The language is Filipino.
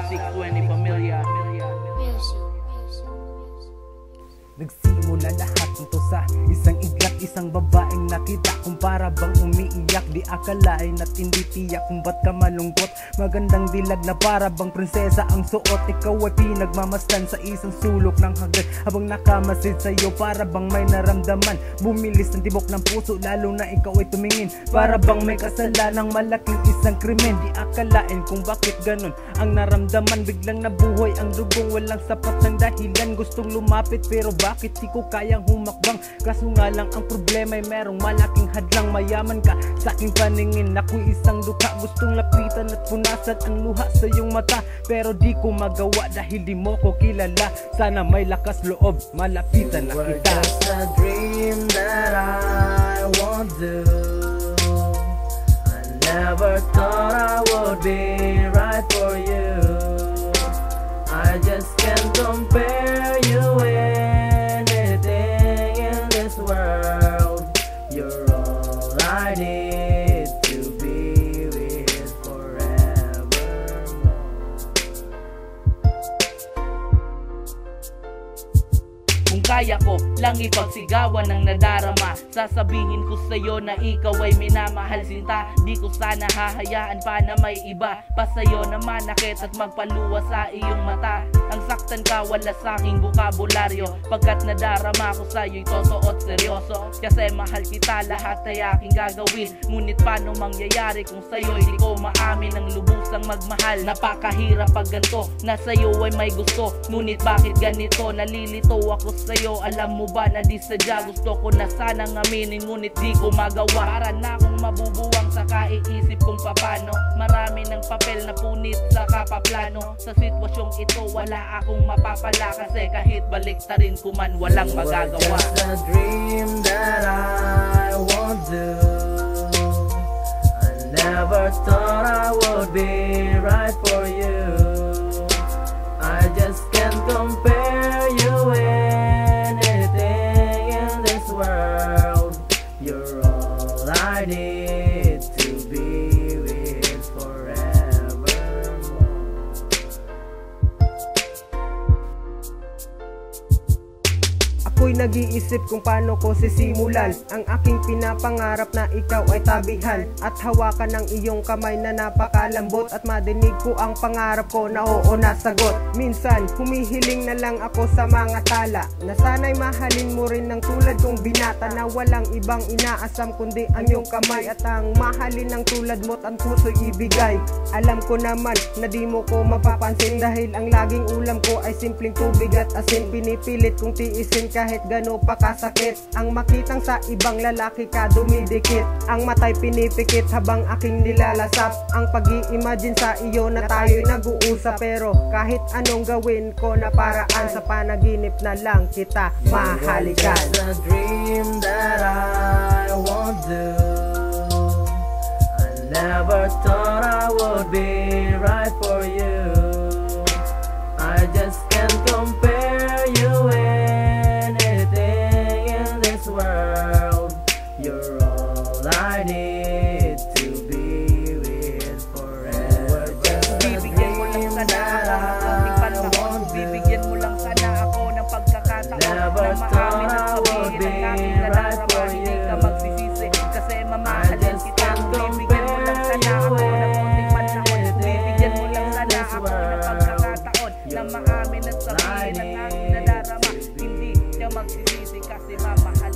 Music 20 Pamilya. Nagsimula lahat nito sa isang iglap, isang babaeng nakita kung para bang umiiyak. Di akalain at hindi tiyak kung ba't ka malungkot. Magandang dilag na para bang prinsesa ang suot. Ikaw ay pinagmamasdan sa isang sulok ng hagdan, habang nakamasid sa'yo para bang may naramdaman. Bumilis ng tibok ng puso lalo na ikaw ay tumingin, para bang may kasalanang malaking isang krimen. Di akalain kung bakit ganun ang naramdaman. Biglang nabuhay ang dugong, walang sapat ng dahilan. Gustong lumapit pero bakit di ko kayang humakbang? Kaso nga lang ang problema ay merong malaking hadlang. Mayaman ka sa aking paningin, ako'y isang dukha. Gustong lapitan at punasan ang luha sa iyong mata, pero di ko magawa dahil di mo ko kilala. Sana may lakas loob, malapitan na kita. We're just a dream that I won't do. I never thought I would be right for you. I just can't compare you with world. You're all I need to be with forevermore. Kung kaya ko lang ipagsigawan ng nadarama, sasabihin ko sa'yo na ikaw ay minamahal sinta. Di ko sana hahayaan pa na may iba pa sa'yo na manakit at magpaluwa sa iyong mata. Ang saktan ka wala sa aking bukabularyo, pagkat nadarama ko sa'yo'y totoo at seryoso. Kasi mahal kita, lahat ay aking gagawin. Ngunit paano mangyayari kung sa'yo'y di ko maamin ang lubusang magmahal? Napakahirap pag ganito, na sa'yo ay may gusto. Ngunit bakit ganito? Nalilito ako sa'yo. Alam mo ba na di sadya, gusto ko na sanang aminin, ngunit di ko magawa. Para na akong mabubuwang sa kaiisip kung papano. Marami ng papel na punit sa kapaplano. Sa sitwasyong ito wala akong mapapala, kasi kahit baliktarin ko man walang magagawa. We're just a dream that I won't do. I never thought I would be right for you. I just can't compare you with anything in this world. You're all I need to be with forevermore. Ako'y nag-iisip kung paano ko sisimulan ang aking pinapangarap na ikaw ay tabihan at hawakan ng iyong kamay na napakalambot, at madinig ko ang pangarap ko na oo na sagot. Minsan humihiling na lang ako sa mga tala na sana'y mahalin mo rin ng tulad kong binata, na walang ibang inaasam kundi ang iyong kamay, at ang mahalin ng tulad mo't ang puso'y ibigay. Alam ko naman na di mo ko mapapansin, dahil ang laging ulam ko ay simpleng tubig at asin. Pinipilit kong tiisin kahit gano pa kasakit ang makitang sa ibang lalaki ka dumidikit. Ang matay pinipikit habang aking nilalasap ang pag-i-imagine sa iyo na tayo'y nag-uusap. Pero kahit anong gawin ko na paraan, sa panaginip na lang kita mahalikan. Just a dream that I won't do. I never thought I would be right for you. I just can't compare you with anything in this world. You're all I need to be with forever. Just a dream that I won't do. Bibigyan mo lang sana ako ng pagkakataon Never na thought maamin at I would sabihin be ang aking right nadarama. for Hindi you. ka magsisisi kasi mamahalin I just kita. can't Bibigyan mo lang sana ako ng konting panahon. Bibigyan mo lang sana ako ng pagkakataon na maamin at sabihin ang aking nadarama. Hindi ka magsisisi kasi mamahalin